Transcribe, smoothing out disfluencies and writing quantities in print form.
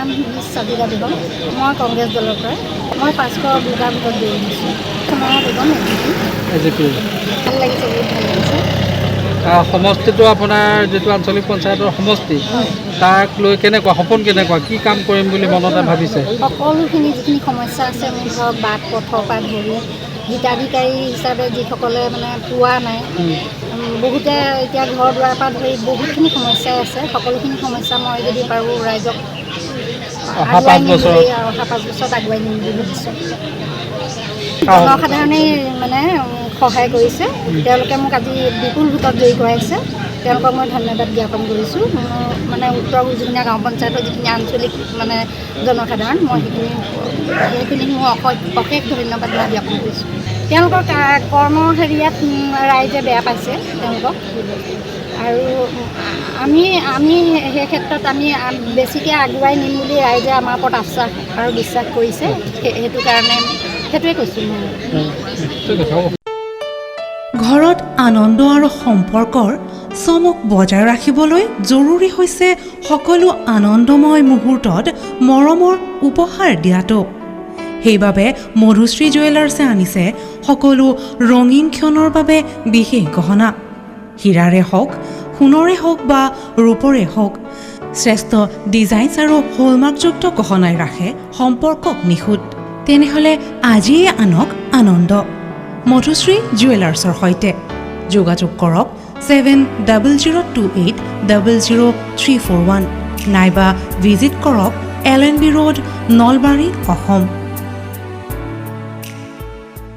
নাম সাবিৰা বেগম। মই কংগ্ৰেছ দলৰ পৰা। মই 500 ভোটৰ ভোটত দৌৰি দিছোঁ। সোণাৰা বেগম এজিপি ভাল লাগিছে, বহুত ভাল লাগিছে। সমষ্টিটো আপোনাৰ যিটো আঞ্চলিক পঞ্চায়তৰ সমষ্টি তাক লৈ কেনেকুৱা সপোন কেনেকুৱা কি কাম কৰিম বুলি মনতে ভাবিছে? সকলোখিনি যিখিনি সমস্যা আছে মোৰ ধৰক বাট পথৰ পৰা ধৰি হিতাধিকাৰী হিচাপে যিসকলে মানে পোৱা নাই, বহুতে এতিয়া ঘৰ দুৱাৰ পৰা ধৰি বহুতখিনি সমস্যাই আছে। সকলোখিনি সমস্যা মই যদি পাৰোঁ ৰাইজক আগুৱাই নিম বুলি, অহা 5 বছৰত আগুৱাই নিম বুলি ভাবিছোঁ। জনসাধাৰণেই মানে সহায় কৰিছে, তেওঁলোকে মোক আজি বিপুল ভোটত জয়ী কৰাইছে, তেওঁলোকক মই ধন্যবাদ জ্ঞাপন কৰিছোঁ। মানে উত্তৰ উজনিয়া গাঁও পঞ্চায়তৰ যিখিনি আঞ্চলিক মানে জনসাধাৰণ, মই সেইখিনিক মোৰ অশেষ ধন্যবাদ মই জ্ঞাপন কৰিছোঁ। তেওঁলোকৰ কৰ্ম হেৰিয়াত ৰাইজে বেয়া পাইছে তেওঁলোকক, আৰু আমি সেই ক্ষেত্ৰত আমি বেছিকৈ আগুৱাই নিম বুলি ৰাইজে আমাৰ ওপৰত আশ্বাস আৰু বিশ্বাস কৰিছে। সেইটো কাৰণে সেইটোৱে কৈছোঁ মই। ঘৰত আনন্দ আৰু সম্পৰ্কৰ চমক বজাই ৰাখিবলৈ জৰুৰী হৈছে সকলো আনন্দময় মুহূৰ্তত মৰমৰ উপহাৰ দিয়াটো। সেইবাবে মধুশ্ৰী জুৱেলাৰ্ছে আনিছে সকলো ৰঙীন ক্ষণৰ বাবে বিশেষ গহনা। হীৰাৰে হওক, সোণৰে হওক বা ৰূপৰে হওক, শ্ৰেষ্ঠ ডিজাইনছ আৰু হলমাৰ্কযুক্ত গহনাই ৰাখে সম্পৰ্কক নিখুঁত। তেনেহ'লে আজিয়ে আনক আনন্দ মধুশ্ৰী জুৱেলাৰ্ছৰ সৈতে। যোগাযোগ কৰক 7002800341 নাইবা ভিজিট কৰক LNB ৰোড, নলবাৰী, অসম।